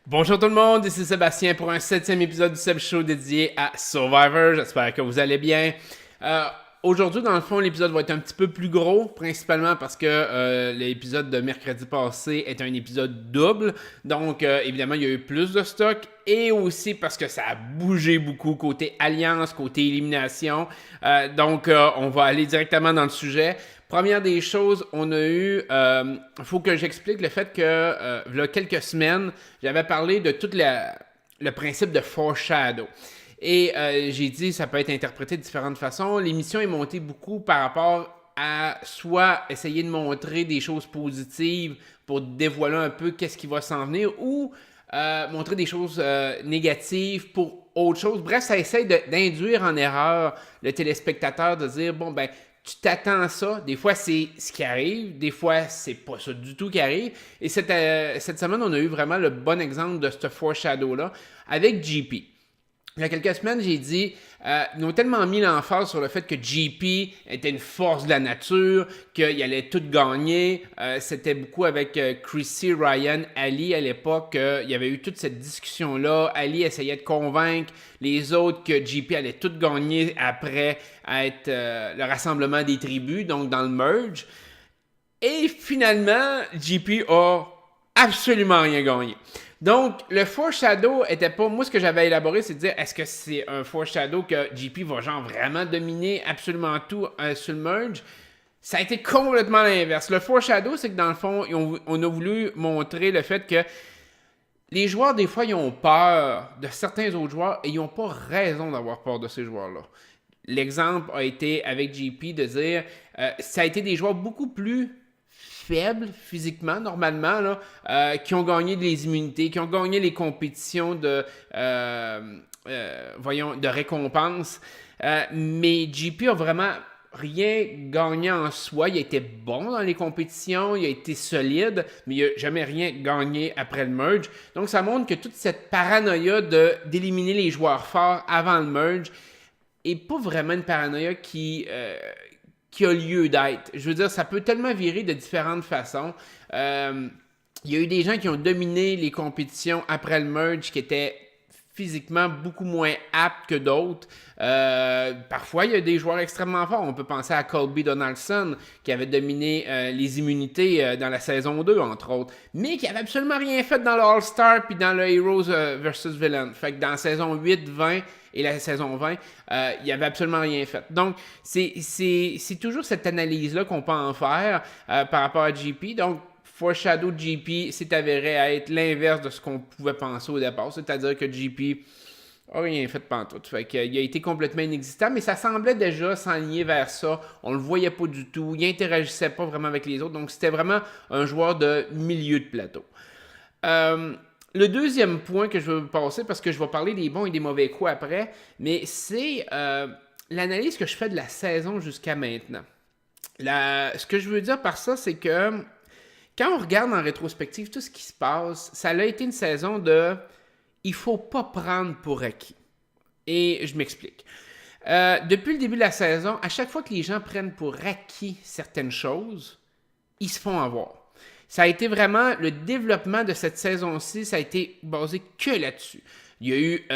Bonjour tout le monde, ici Sébastien pour un 7e épisode du Seb Show dédié à Survivor. J'espère que vous allez bien. Euh, Aujourd'hui, dans le fond, l'épisode va être un petit peu plus gros, principalement parce que l'épisode de mercredi passé est un épisode double. Donc, évidemment, il y a eu plus de stock et aussi parce que ça a bougé beaucoup côté alliance, côté élimination. On va aller directement dans le sujet. Première des choses, on a eu. Faut que j'explique le fait que, il y a quelques semaines, j'avais parlé de tout le principe de foreshadow. Et j'ai dit ça peut être interprété de différentes façons. L'émission est montée beaucoup par rapport à soit essayer de montrer des choses positives pour dévoiler un peu qu'est-ce qui va s'en venir ou montrer des choses négatives pour autre chose. Bref, ça essaie d'induire en erreur le téléspectateur de dire bon ben tu t'attends à ça. Des fois, c'est ce qui arrive. Des fois, c'est pas ça du tout qui arrive. Et cette semaine, on a eu vraiment le bon exemple de ce foreshadow-là avec JP. Il y a quelques semaines, j'ai dit, ils ont tellement mis l'emphase sur le fait que JP était une force de la nature, qu'il allait tout gagner. C'était beaucoup avec Chrissy, Ryan, Ali à l'époque. Il y avait eu toute cette discussion-là. Ali essayait de convaincre les autres que JP allait tout gagner après être le rassemblement des tribus, donc dans le merge. Et finalement, JP a absolument rien gagné. Donc, le foreshadow était pas. Moi, ce que j'avais élaboré, c'est de dire est-ce que c'est un foreshadow que JP va genre vraiment dominer absolument tout sur le merge. Ça a été complètement l'inverse. Le foreshadow, c'est que dans le fond, on a voulu montrer le fait que les joueurs, des fois, ils ont peur de certains autres joueurs et ils n'ont pas raison d'avoir peur de ces joueurs-là. L'exemple a été avec JP de dire ça a été des joueurs beaucoup plus faibles physiquement, normalement, là, qui ont gagné les immunités, qui ont gagné les compétitions de récompenses. Mais JP a vraiment rien gagné en soi. Il a été bon dans les compétitions, il a été solide, mais il n'a jamais rien gagné après le merge. Donc, ça montre que toute cette paranoïa d'éliminer les joueurs forts avant le merge est pas vraiment une paranoïa qui a lieu d'être. Je veux dire, ça peut tellement virer de différentes façons. Il y a eu des gens qui ont dominé les compétitions après le merge qui étaient physiquement beaucoup moins aptes que d'autres. Parfois, il y a des joueurs extrêmement forts. On peut penser à Colby Donaldson, qui avait dominé les immunités dans la saison 2, entre autres, mais qui avait absolument rien fait dans le All-Star puis dans le Heroes versus Villain. Fait que dans la saison 8, 20 et la saison 20, il n'y avait absolument rien fait. Donc, c'est toujours cette analyse-là qu'on peut en faire par rapport à JP. Donc, Foreshadow JP s'est avéré à être l'inverse de ce qu'on pouvait penser au départ, c'est-à-dire que JP a rien fait pantoute. Fait qu'il a été complètement inexistant, mais ça semblait déjà s'enligner vers ça. On le voyait pas du tout, il interagissait pas vraiment avec les autres, donc c'était vraiment un joueur de milieu de plateau. Le deuxième point que je veux passer, parce que je vais parler des bons et des mauvais coups après, mais c'est l'analyse que je fais de la saison jusqu'à maintenant. Ce que je veux dire par ça, c'est que quand on regarde en rétrospective tout ce qui se passe, ça a été une saison de il faut pas prendre pour acquis. Et je m'explique. Depuis le début de la saison, à chaque fois que les gens prennent pour acquis certaines choses, ils se font avoir. Ça a été vraiment le développement de cette saison-ci, ça a été basé que là-dessus. Il y a eu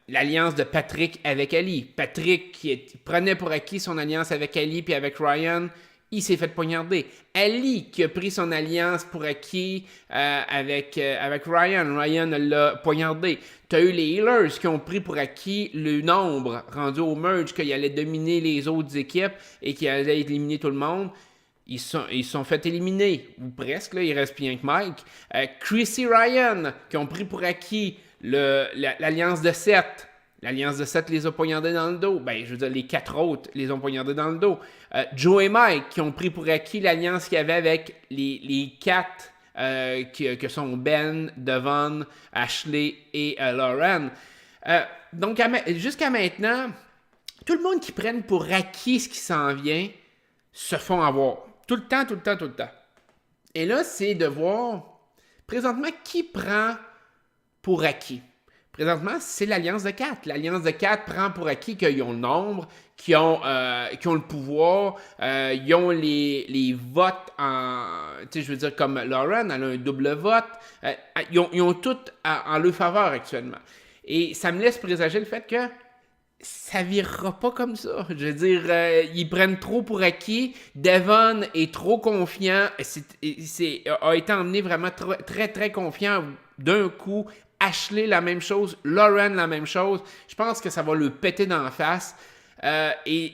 l'alliance de Patrick avec Ali. Patrick qui prenait pour acquis son alliance avec Ali puis avec Ryan, il s'est fait poignarder. Ali qui a pris son alliance pour acquis avec Ryan. Ryan l'a poignardé. Tu as eu les Healers qui ont pris pour acquis le nombre rendu au merge qu'ils allaient dominer les autres équipes et qu'ils allaient éliminer tout le monde. Ils sont fait éliminer, ou presque, là, il reste bien que Mike. Chrissy Ryan, qui ont pris pour acquis l'alliance de 7. L'alliance de 7 les a poignardés dans le dos. Ben, je veux dire, les 4 autres les ont poignardés dans le dos. Joe et Mike, qui ont pris pour acquis l'alliance qu'il y avait avec les 4 que sont Ben, Devon, Ashley et Lauren. Donc, jusqu'à maintenant, tout le monde qui prenne pour acquis ce qui s'en vient se font avoir. Tout le temps, tout le temps, tout le temps. Et là, c'est de voir présentement qui prend pour acquis. présentement, c'est l'Alliance de 4. L'Alliance de 4 prend pour acquis qu'ils ont le nombre, qui ont le pouvoir, ils ont les votes tu sais, je veux dire, comme Lauren, elle a un double vote. Ils ont tout en leur faveur actuellement. Et ça me laisse présager le fait que ça virera pas comme ça. Je veux dire, ils prennent trop pour acquis. Devon est trop confiant. A été emmené vraiment très, très confiant d'un coup. Ashley, la même chose. Lauren, la même chose. Je pense que ça va le péter d'en face. Et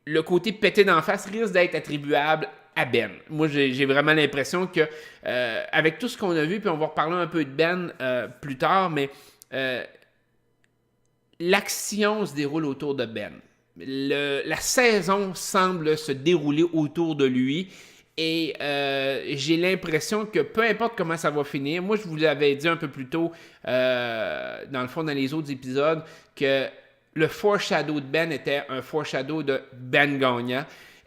le côté pété d'en face risque d'être attribuable à Ben. Moi, j'ai vraiment l'impression que, avec tout ce qu'on a vu, puis on va reparler un peu de Ben plus tard, mais l'action se déroule autour de Ben. La saison semble se dérouler autour de lui. Et j'ai l'impression que peu importe comment ça va finir, moi je vous l'avais dit un peu plus tôt, dans le fond, dans les autres épisodes, que le foreshadow de Ben était un foreshadow de Ben gagnant.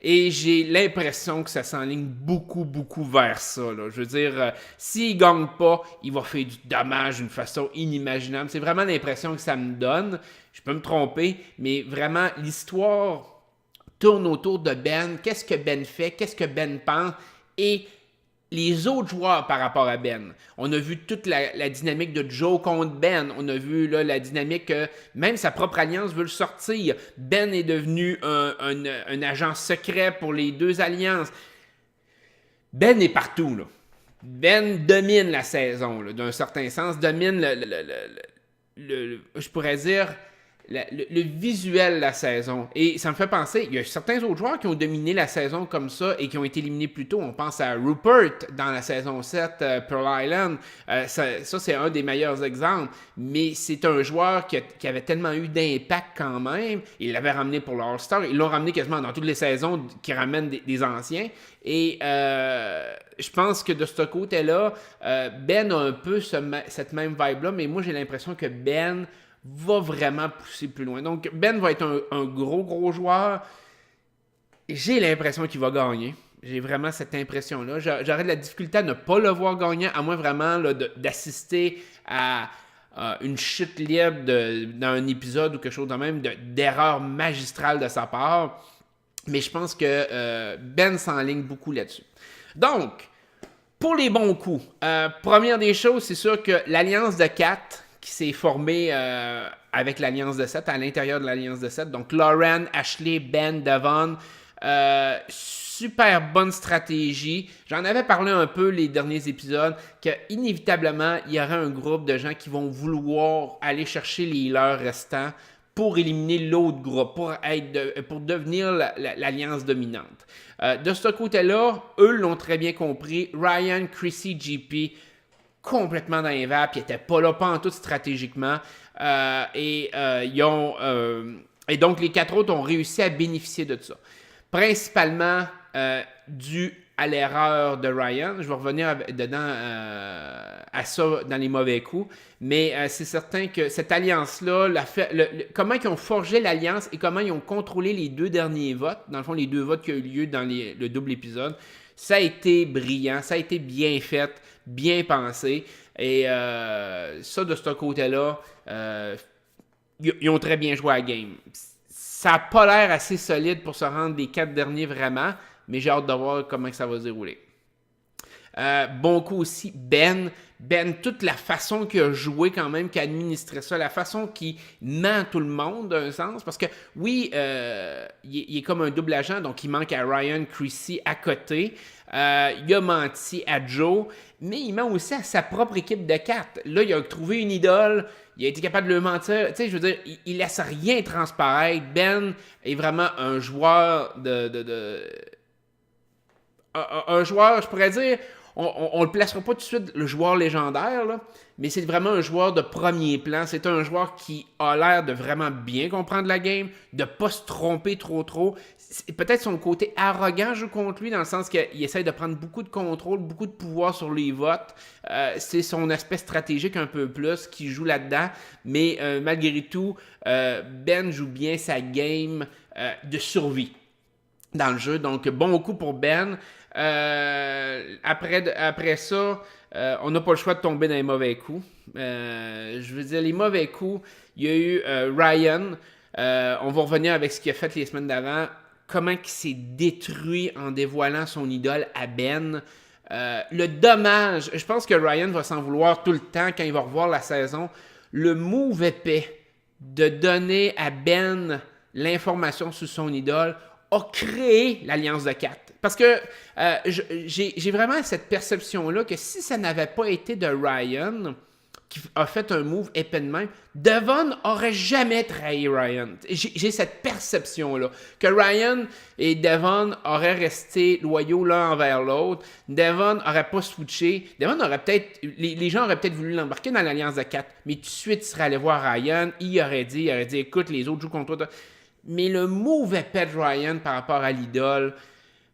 Et j'ai l'impression que ça s'enligne beaucoup, beaucoup vers ça. Là. Je veux dire, s'il ne gagne pas, il va faire du dommage d'une façon inimaginable. C'est vraiment l'impression que ça me donne. Je peux me tromper, mais vraiment, l'histoire tourne autour de Ben. Qu'est-ce que Ben fait? Qu'est-ce que Ben pense? Et les autres joueurs par rapport à Ben. On a vu toute la dynamique de Joe contre Ben. On a vu là, la dynamique que même sa propre alliance veut le sortir. Ben est devenu un agent secret pour les deux alliances. Ben est partout. Là. Ben domine la saison, là, d'un certain sens. Domine je pourrais dire, le visuel de la saison. Et ça me fait penser, il y a certains autres joueurs qui ont dominé la saison comme ça et qui ont été éliminés plus tôt. On pense à Rupert dans la saison 7, Pearl Island. Ça, c'est un des meilleurs exemples. Mais c'est un joueur qui avait tellement eu d'impact quand même. Ils l'avaient ramené pour l'All-Star. Ils l'ont ramené quasiment dans toutes les saisons qui ramènent des anciens. Et je pense que de ce côté-là, Ben a un peu cette même vibe-là. Mais moi, j'ai l'impression que Ben va vraiment pousser plus loin. Donc, Ben va être un gros joueur. J'ai l'impression qu'il va gagner. J'ai vraiment cette impression-là. J'aurais de la difficulté à ne pas le voir gagner, à moins vraiment là, d'assister à une chute libre dans un épisode ou quelque chose de même, d'erreur magistrale de sa part. Mais je pense que Ben s'enligne beaucoup là-dessus. Donc, pour les bons coups, première des choses, c'est sûr que l'Alliance de 4 qui s'est formée avec l'Alliance de 7, à l'intérieur de l'Alliance de 7. Donc, Lauren, Ashley, Ben, Devon. Super bonne stratégie. J'en avais parlé un peu les derniers épisodes, qu'inévitablement, il y aurait un groupe de gens qui vont vouloir aller chercher les healers restants pour éliminer l'autre groupe, pour devenir l'alliance dominante. De ce côté-là, eux l'ont très bien compris. Ryan, Chrissy, JP, complètement dans les vapes, ils n'étaient pas là, pas en tout stratégiquement. Et donc, les 4 autres ont réussi à bénéficier de ça. Principalement dû à l'erreur de Ryan. Je vais revenir à ça dans les mauvais coups. Mais c'est certain que cette alliance-là, comment ils ont forgé l'alliance et comment ils ont contrôlé les 2 derniers votes, dans le fond, les 2 votes qui ont eu lieu dans le double épisode, ça a été brillant, ça a été bien fait, bien pensé. Et ça, de ce côté-là, ils ont très bien joué à la game. Ça n'a pas l'air assez solide pour se rendre des 4 derniers vraiment, mais j'ai hâte de voir comment ça va se dérouler. Bon coup aussi, Ben, toute la façon qu'il a joué quand même, qu'il a administré ça, la façon qu'il ment tout le monde d'un sens, parce que oui, il est comme un double agent, donc il manque à Ryan, Chrissy à côté. Il a menti à Joe, mais il ment aussi à sa propre équipe de 4. Là, il a trouvé une idole, il a été capable de le mentir. Tu sais, je veux dire, il laisse rien transparaître. Ben est vraiment un joueur un joueur, je pourrais dire, on le placera pas tout de suite le joueur légendaire, là, mais c'est vraiment un joueur de premier plan. C'est un joueur qui a l'air de vraiment bien comprendre la game, de pas se tromper trop. C'est peut-être son côté arrogant joue contre lui, dans le sens qu'il essaie de prendre beaucoup de contrôle, beaucoup de pouvoir sur les votes. C'est son aspect stratégique un peu plus qui joue là-dedans, mais malgré tout, Ben joue bien sa game de survie dans le jeu. Donc, bon coup pour Ben. Après ça, on n'a pas le choix de tomber dans les mauvais coups. Je veux dire, les mauvais coups, il y a eu Ryan. On va revenir avec ce qu'il a fait les semaines d'avant. Comment il s'est détruit en dévoilant son idole à Ben. Le dommage, je pense que Ryan va s'en vouloir tout le temps quand il va revoir la saison. Le move épais de donner à Ben l'information sur son idole a créé l'Alliance de 4. Parce que j'ai vraiment cette perception-là que si ça n'avait pas été de Ryan qui a fait un move épais de même, Devon aurait jamais trahi Ryan. J'ai cette perception-là, que Ryan et Devon auraient resté loyaux l'un envers l'autre. Devon n'aurait pas switché. Devon aurait peut-être... Les gens auraient peut-être voulu l'embarquer dans l'Alliance de 4, mais tout de suite, il serait allé voir Ryan. Il aurait dit, écoute, les autres jouent contre toi. Mais le move épais de Ryan par rapport à l'idole...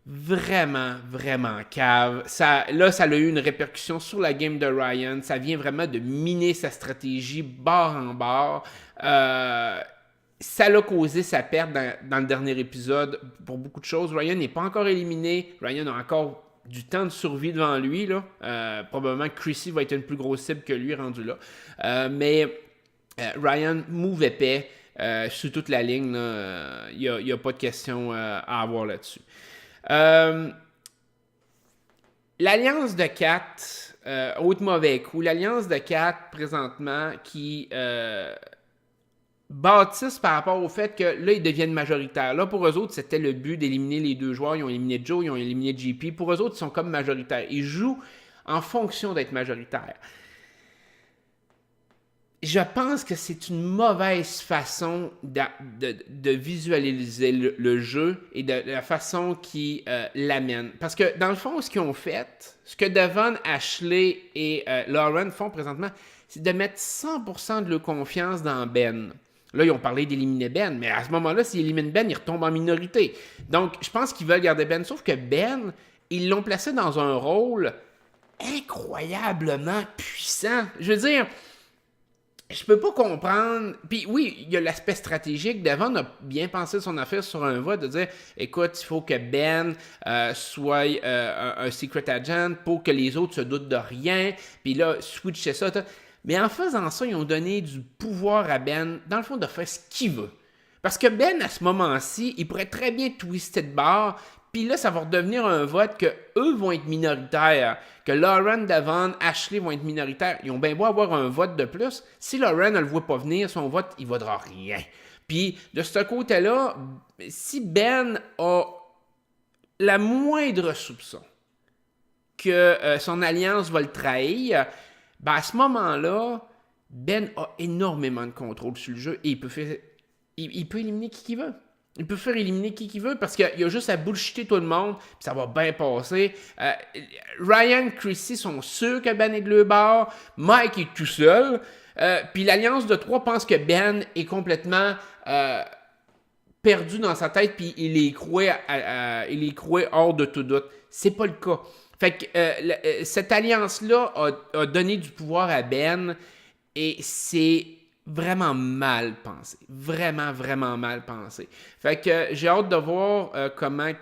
Vraiment, vraiment cave. Ça a eu une répercussion sur la game de Ryan. Ça vient vraiment de miner sa stratégie bord en bord. Ça l'a causé sa perte dans le dernier épisode pour beaucoup de choses. Ryan n'est pas encore éliminé. Ryan a encore du temps de survie devant lui. Là. Probablement que Chrissy va être une plus grosse cible que lui rendu là. Mais Ryan, move épais sur toute la ligne. Il n'y a pas de question à avoir là-dessus. L'Alliance de 4, autre mauvais coup, l'Alliance de 4 présentement qui bâtissent par rapport au fait que là, ils deviennent majoritaires. Là, pour eux autres, c'était le but d'éliminer les deux joueurs. Ils ont éliminé Joe, ils ont éliminé JP. Pour eux autres, ils sont comme majoritaires. Ils jouent en fonction d'être majoritaires. Je pense que c'est une mauvaise façon de visualiser le jeu et de la façon qui l'amène. Parce que dans le fond, ce qu'ils ont fait, ce que Devon, Ashley et Lauren font présentement, c'est de mettre 100% de leur confiance dans Ben. Là, ils ont parlé d'éliminer Ben, mais à ce moment-là, s'ils éliminent Ben, ils retombent en minorité. Donc, je pense qu'ils veulent garder Ben, sauf que Ben, ils l'ont placé dans un rôle incroyablement puissant. Je veux dire... Je peux pas comprendre. Puis oui, il y a l'aspect stratégique. Devon a bien pensé son affaire sur un vote de dire écoute, il faut que Ben soit un secret agent pour que les autres se doutent de rien. Puis là, switcher ça. Mais en faisant ça, ils ont donné du pouvoir à Ben, dans le fond, de faire ce qu'il veut. Parce que Ben, à ce moment-ci, il pourrait très bien twister de bord. Puis là, ça va redevenir un vote que eux vont être minoritaires, que Lauren, Devon, Ashley vont être minoritaires. Ils ont bien beau avoir un vote de plus. Si Lauren ne le voit pas venir, son vote, il ne vaudra rien. Puis de ce côté-là, si Ben a la moindre soupçon que son alliance va le trahir, ben à ce moment-là, Ben a énormément de contrôle sur le jeu et il peut éliminer qui veut. Il peut faire éliminer qui veut parce qu'il y a juste à bullshiter tout le monde puis ça va bien passer. Ryan, Chrissy sont sûrs que Ben est de leur bord. Mike est tout seul. Puis l'Alliance de 3 pense que Ben est complètement perdu dans sa tête puis il est croué hors de tout doute. C'est pas le cas. Fait que cette alliance-là a donné du pouvoir à Ben et c'est vraiment mal pensé. Vraiment, vraiment mal pensé. Fait que j'ai hâte de voir comment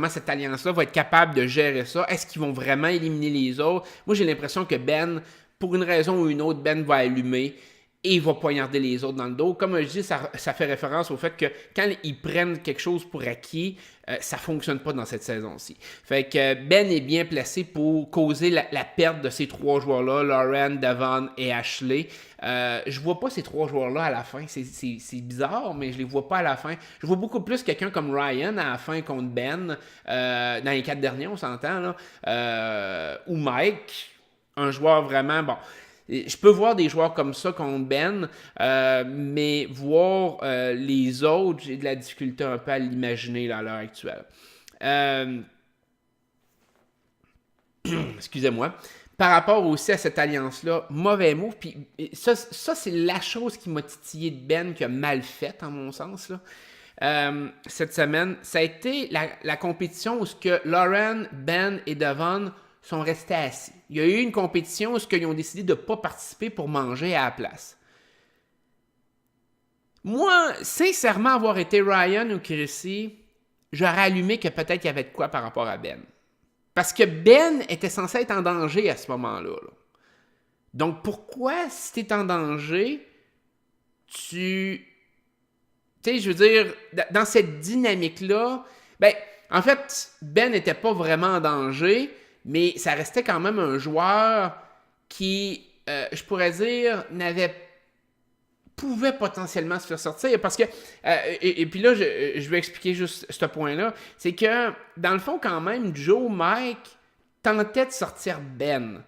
cette alliance-là va être capable de gérer ça. Est-ce qu'ils vont vraiment éliminer les autres? Moi, j'ai l'impression que Ben, pour une raison ou une autre, Ben va allumer et il va poignarder les autres dans le dos. Comme je dis, ça fait référence au fait que quand ils prennent quelque chose pour acquis, ça ne fonctionne pas dans cette saison-ci. Fait que Ben est bien placé pour causer la perte de ces 3 joueurs-là, Lauren, Devon et Ashley. Je vois pas ces 3 joueurs-là à la fin. C'est bizarre, mais je les vois pas à la fin. Je vois beaucoup plus quelqu'un comme Ryan à la fin contre Ben. Dans les 4 derniers, on s'entend, là. Ou Mike, un joueur vraiment... bon. Je peux voir des joueurs comme ça contre Ben, mais voir les autres, j'ai de la difficulté un peu à l'imaginer là, à l'heure actuelle. Excusez-moi. Par rapport aussi à cette alliance-là, mauvais move. Puis ça c'est la chose qui m'a titillé de Ben, qui a mal fait, en mon sens, là. Cette semaine, ça a été la compétition où ce que Lauren, Ben et Devon sont restés assis. Il y a eu une compétition où ils ont décidé de ne pas participer pour manger à la place. Moi, sincèrement, avoir été Ryan ou Chrissy, j'aurais allumé que peut-être il y avait de quoi par rapport à Ben. Parce que Ben était censé être en danger à ce moment-là. Là. Donc, pourquoi, si tu es en danger, tu sais, je veux dire, dans cette dynamique-là, ben, en fait, Ben n'était pas vraiment en danger, mais ça restait quand même un joueur qui, je pourrais dire, pouvait potentiellement se faire sortir. Parce que, et puis là, je vais expliquer juste ce point-là, c'est que, dans le fond, quand même, Joe Mike tentait de sortir Ben.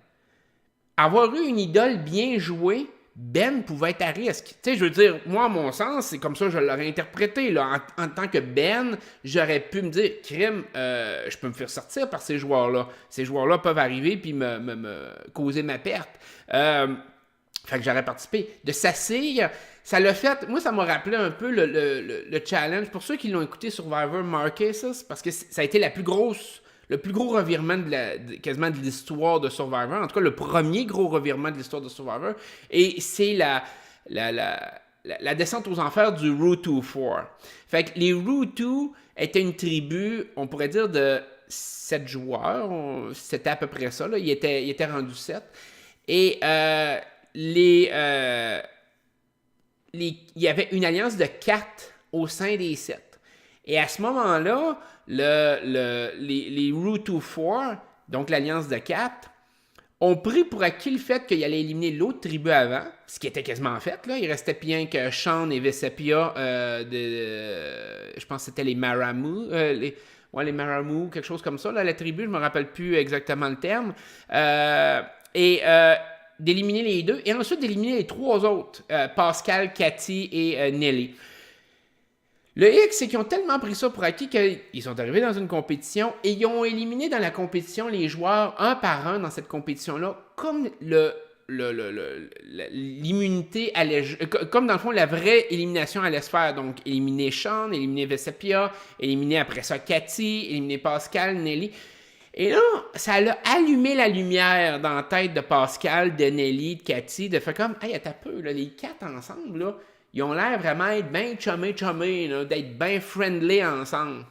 Avoir eu une idole bien jouée, Ben pouvait être à risque. Tu sais, je veux dire, moi, à mon sens, c'est comme ça que je l'aurais interprété. Là. En tant que Ben, j'aurais pu me dire, crime, je peux me faire sortir par ces joueurs-là. Ces joueurs-là peuvent arriver puis me causer ma perte. Fait que j'aurais participé. De s'assire, ça l'a fait. Moi, ça m'a rappelé un peu le challenge. Pour ceux qui l'ont écouté, Survivor Marquesas, parce que ça a été le plus gros revirement quasiment de l'histoire de Survivor. En tout cas, le premier gros revirement de l'histoire de Survivor. Et c'est la descente aux enfers du Ruutu 4. Fait que les Ruutu étaient une tribu, on pourrait dire, de 7 joueurs. C'était à peu près ça. Là. Il était rendu 7. Et il y avait une alliance de 4 au sein des 7. Et à ce moment-là, les Ruutu 4, donc l'alliance de 4, ont pris pour acquis le fait qu'il allait éliminer l'autre tribu avant, ce qui était quasiment fait. Là. Il restait bien que Sean et Vecepia, je pense que c'était les Maramu, les Maramu, quelque chose comme ça, là, la tribu, je ne me rappelle plus exactement le terme. D'éliminer les deux, et ensuite d'éliminer les 3 autres, Pascal, Cathy et Nelly. Le X, c'est qu'ils ont tellement pris ça pour acquis qu'ils sont arrivés dans une compétition et ils ont éliminé dans la compétition les joueurs un par un dans cette compétition-là, comme l'immunité allait, comme dans le fond la vraie élimination allait se faire. Donc, éliminer Sean, éliminer Vecepia, éliminer après ça Cathy, éliminer Pascal, Nelly. Et là, ça a allumé la lumière dans la tête de Pascal, de Nelly, de Cathy, de faire comme, hey, attends un peu, là, les 4 ensemble, là, ils ont l'air vraiment d'être bien chumé, d'être bien friendly ensemble.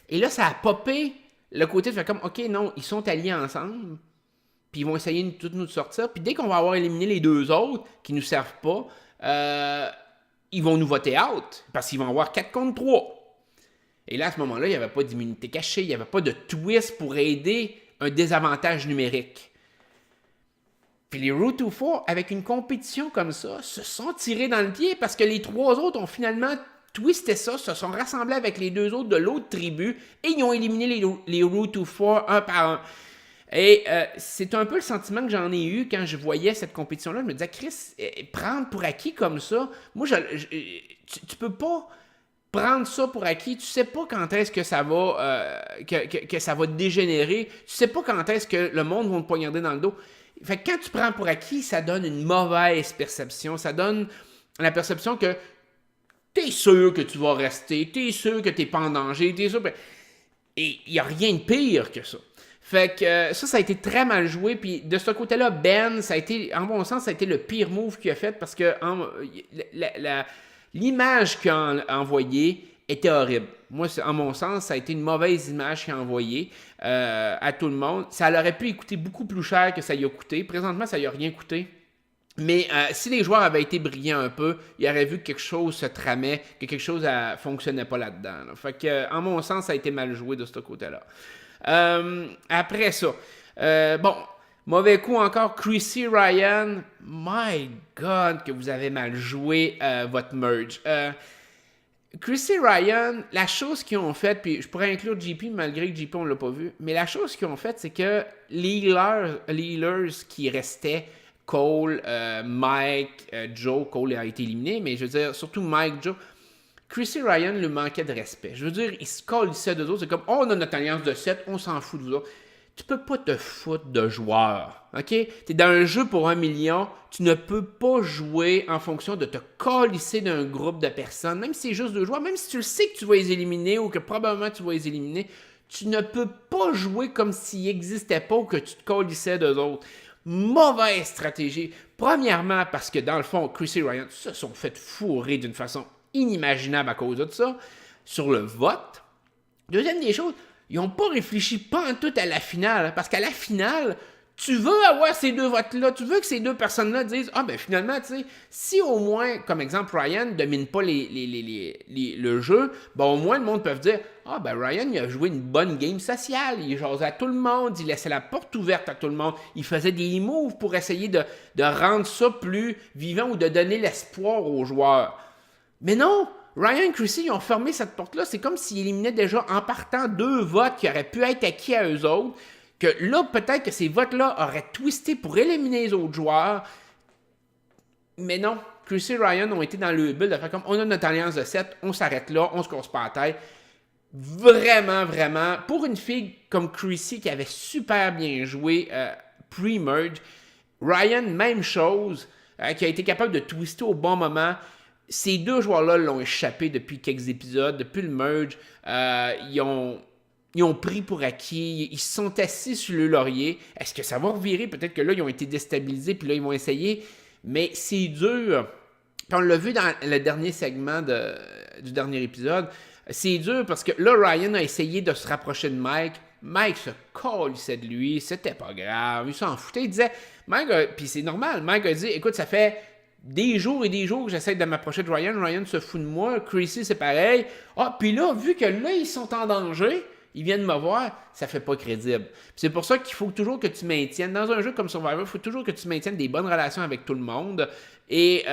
Et là, ça a popé le côté de faire comme, OK, non, ils sont alliés ensemble, puis ils vont essayer de tous nous sortir, puis dès qu'on va avoir éliminé les 2 autres qui nous servent pas, ils vont nous voter out, parce qu'ils vont avoir 4 contre 3. Et là, à ce moment-là, il n'y avait pas d'immunité cachée, il n'y avait pas de twist pour aider un désavantage numérique. Puis les Ruutu 4, avec une compétition comme ça, se sont tirés dans le pied parce que les 3 autres ont finalement twisté ça, se sont rassemblés avec les 2 autres de l'autre tribu et ils ont éliminé les Ruutu 4 un par un. Et c'est un peu le sentiment que j'en ai eu quand je voyais cette compétition-là. Je me disais, Chris, prendre pour acquis comme ça, moi, tu peux pas prendre ça pour acquis, tu sais pas quand est-ce que ça va que ça va dégénérer, tu sais pas quand est-ce que le monde va te poignarder dans le dos. Fait que quand tu prends pour acquis, ça donne une mauvaise perception, ça donne la perception que t'es sûr que tu vas rester, t'es sûr que t'es pas en danger, t'es sûr. Et il n'y a rien de pire que ça. Fait que ça a été très mal joué. Puis de ce côté-là, Ben, ça a été, en bon sens, ça a été le pire move qu'il a fait parce que l'image qu'il a envoyée était horrible. Moi, en mon sens, ça a été une mauvaise image qu'il a envoyée à tout le monde. Ça aurait pu coûter beaucoup plus cher que ça y a coûté. Présentement, ça y a rien coûté. Mais si les joueurs avaient été brillants un peu, ils auraient vu que quelque chose se tramait, que quelque chose ne fonctionnait pas là-dedans. Là. Fait que, en mon sens, ça a été mal joué de ce côté-là. Après ça, mauvais coup encore, Chrissy Ryan. My God, que vous avez mal joué votre merge. Chrissy Ryan, la chose qu'ils ont faite, puis je pourrais inclure JP malgré que JP on l'a pas vu, mais la chose qu'ils ont faite, c'est que les healers qui restaient, Cole, Mike, Joe, Cole a été éliminé, mais je veux dire, surtout Mike, Joe, Chrissy Ryan lui manquait de respect. Je veux dire, il se colissait d'eux autres, c'est comme, on a notre alliance de 7, on s'en fout de vous autres. Tu peux pas te foutre de joueurs, ok? T'es dans un jeu pour 1 million, tu ne peux pas jouer en fonction de te colisser d'un groupe de personnes, même si c'est juste 2 joueurs, même si tu le sais que tu vas les éliminer ou que probablement tu vas les éliminer, tu ne peux pas jouer comme s'ils n'existaient pas ou que tu te colissais d'eux autres. Mauvaise stratégie. Premièrement, parce que dans le fond, Chrissy Ryan se sont fait fourrer d'une façon inimaginable à cause de ça, sur le vote. Deuxième des choses, ils n'ont pas réfléchi pas en tout à la finale. Parce qu'à la finale, tu veux avoir ces deux votes-là, tu veux que ces deux personnes-là disent « Ah, ben finalement, tu sais, si au moins, comme exemple, Ryan ne domine pas le jeu, ben au moins le monde peut dire « Ah, ben Ryan, il a joué une bonne game sociale, il jasait à tout le monde, il laissait la porte ouverte à tout le monde, il faisait des moves pour essayer de rendre ça plus vivant ou de donner l'espoir aux joueurs. » Mais non! Ryan et Chrissy, ils ont fermé cette porte-là. C'est comme s'ils éliminaient déjà en partant 2 votes qui auraient pu être acquis à eux autres. Que là, peut-être que ces votes-là auraient twisté pour éliminer les autres joueurs. Mais non, Chrissy et Ryan ont été dans le but de faire comme on a notre alliance de 7, on s'arrête là, on se casse pas la tête. Vraiment, vraiment, pour une fille comme Chrissy qui avait super bien joué pre-merge, Ryan, même chose, qui a été capable de twister au bon moment. Ces deux joueurs-là l'ont échappé depuis quelques épisodes, depuis le merge. Ils ont pris pour acquis, ils se sont assis sur le laurier. Est-ce que ça va revirer? Peut-être que là, ils ont été déstabilisés, puis là, ils vont essayer. Mais c'est dur. Puis on l'a vu dans le dernier segment du dernier épisode. C'est dur parce que là, Ryan a essayé de se rapprocher de Mike. Mike se colissait de lui, c'était pas grave, il s'en foutait. Il disait, puis c'est normal, Mike a dit, écoute, ça fait des jours et des jours que j'essaie de m'approcher de Ryan. Ryan se fout de moi. Chrissy, c'est pareil. Ah, puis là, vu que là, ils sont en danger, ils viennent me voir, ça fait pas crédible. Puis c'est pour ça qu'il faut toujours que tu maintiennes, dans un jeu comme Survivor, il faut toujours que tu maintiennes des bonnes relations avec tout le monde. Et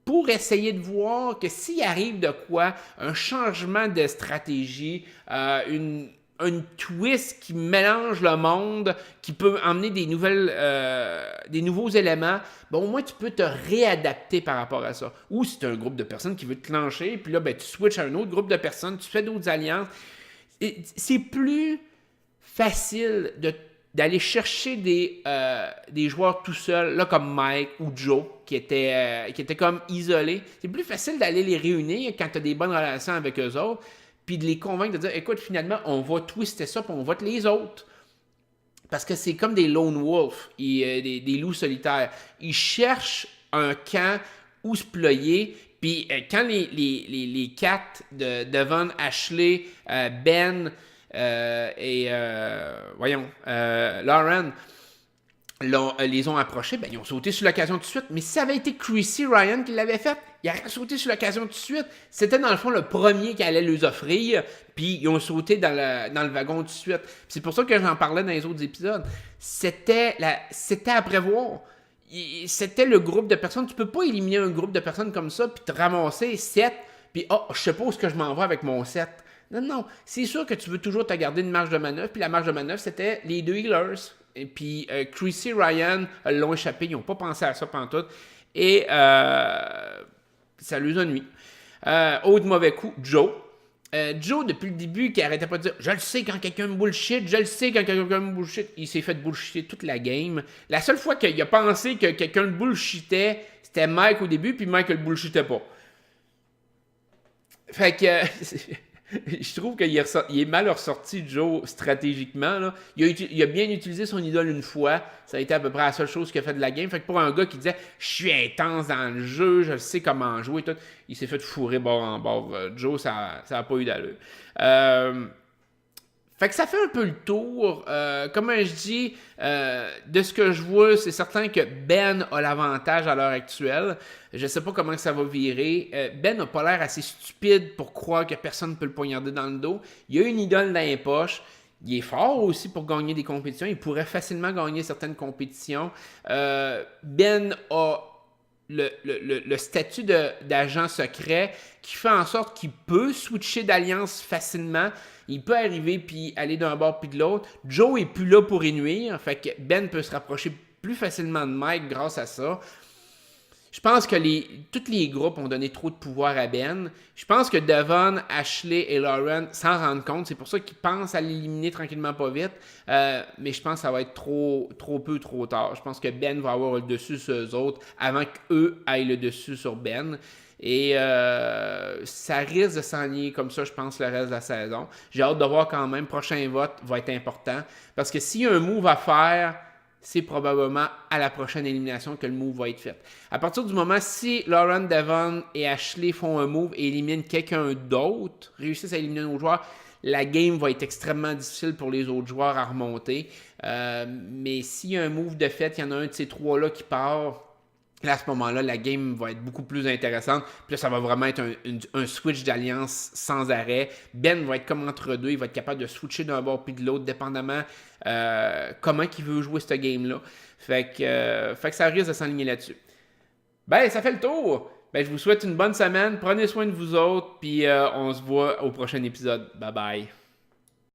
pour essayer de voir que s'il arrive de quoi, un changement de stratégie, une twist qui mélange le monde, qui peut emmener des nouveaux éléments, ben au moins tu peux te réadapter par rapport à ça. Ou si tu as un groupe de personnes qui veut te clencher, puis là, ben, tu switches à un autre groupe de personnes, tu fais d'autres alliances. C'est plus facile d'aller chercher des joueurs tout seuls, là, comme Mike ou Joe, qui étaient comme isolés. C'est plus facile d'aller les réunir quand tu as des bonnes relations avec eux autres, puis de les convaincre de dire, écoute, finalement, on va twister ça, puis on vote les autres. Parce que c'est comme des lone wolves, des loups solitaires. Ils cherchent un camp où se ployer, puis quand les quatre de Devon, Ashley, Ben et Lauren les ont approchés, ben, ils ont sauté sur l'occasion tout de suite. Mais si ça avait été Chrissy Ryan qui l'avait fait, ils auraient sauté sur l'occasion tout de suite. C'était dans le fond le premier qui allait les offrir, puis ils ont sauté dans le wagon tout de suite. Puis c'est pour ça que j'en parlais dans les autres épisodes. C'était à prévoir. C'était le groupe de personnes. Tu peux pas éliminer un groupe de personnes comme ça, puis te ramasser 7, puis je sais pas où est-ce que je m'en vais avec mon 7. Non. C'est sûr que tu veux toujours te garder une marge de manœuvre, puis la marge de manœuvre, c'était les deux healers. Et puis, Chrissy et Ryan l'ont échappé, ils n'ont pas pensé à ça pantoute. Et ça les a nuit. Autre mauvais coup, Joe. Joe, depuis le début, qui arrêtait pas de dire « Je le sais quand quelqu'un me bullshit, je le sais quand quelqu'un me bullshit. » Il s'est fait bullshiter toute la game. La seule fois qu'il a pensé que quelqu'un le bullshitait, c'était Mike au début, puis Mike le bullshitait pas. Fait que... je trouve qu'il est mal ressorti, Joe, stratégiquement. Là. Il a bien utilisé son idole une fois. Ça a été à peu près la seule chose qu'il a fait de la game. Fait que pour un gars qui disait « Je suis intense dans le jeu, je sais comment jouer. » tout, il s'est fait fourrer bord en bord. Joe, ça n'a pas eu d'allure. Fait que ça fait un peu le tour. Comme je dis, de ce que je vois, c'est certain que Ben a l'avantage à l'heure actuelle. Je sais pas comment ça va virer. Ben n'a pas l'air assez stupide pour croire que personne ne peut le poignarder dans le dos. Il a une idole dans les poches. Il est fort aussi pour gagner des compétitions. Il pourrait facilement gagner certaines compétitions. Ben a le statut d'agent secret qui fait en sorte qu'il peut switcher d'alliance facilement. Il peut arriver puis aller d'un bord puis de l'autre. Joe est plus là pour y nuire. Fait que Ben peut se rapprocher plus facilement de Mike grâce à ça. Je pense que tous les groupes ont donné trop de pouvoir à Ben. Je pense que Devon, Ashley et Lauren s'en rendent compte. C'est pour ça qu'ils pensent à l'éliminer tranquillement pas vite. Mais je pense que ça va être trop peu, trop tard. Je pense que Ben va avoir le dessus sur eux autres avant qu'eux aillent le dessus sur Ben. Et ça risque de s'enligner comme ça, je pense, le reste de la saison. J'ai hâte de voir quand même. Prochain vote va être important. Parce que s'il y a un move à faire, c'est probablement à la prochaine élimination que le move va être fait. À partir du moment, si Lauren, Devon et Ashley font un move et éliminent quelqu'un d'autre, réussissent à éliminer nos joueurs, la game va être extrêmement difficile pour les autres joueurs à remonter. Mais s'il y a un move de fait, il y en a un de ces trois-là qui part, là, à ce moment-là, la game va être beaucoup plus intéressante. Puis là, ça va vraiment être un switch d'alliance sans arrêt. Ben va être comme entre deux. Il va être capable de switcher d'un bord puis de l'autre, dépendamment comment il veut jouer cette game-là. Fait que ça risque de s'enligner là-dessus. Ben, ça fait le tour. Ben, je vous souhaite une bonne semaine. Prenez soin de vous autres. Puis on se voit au prochain épisode. Bye bye.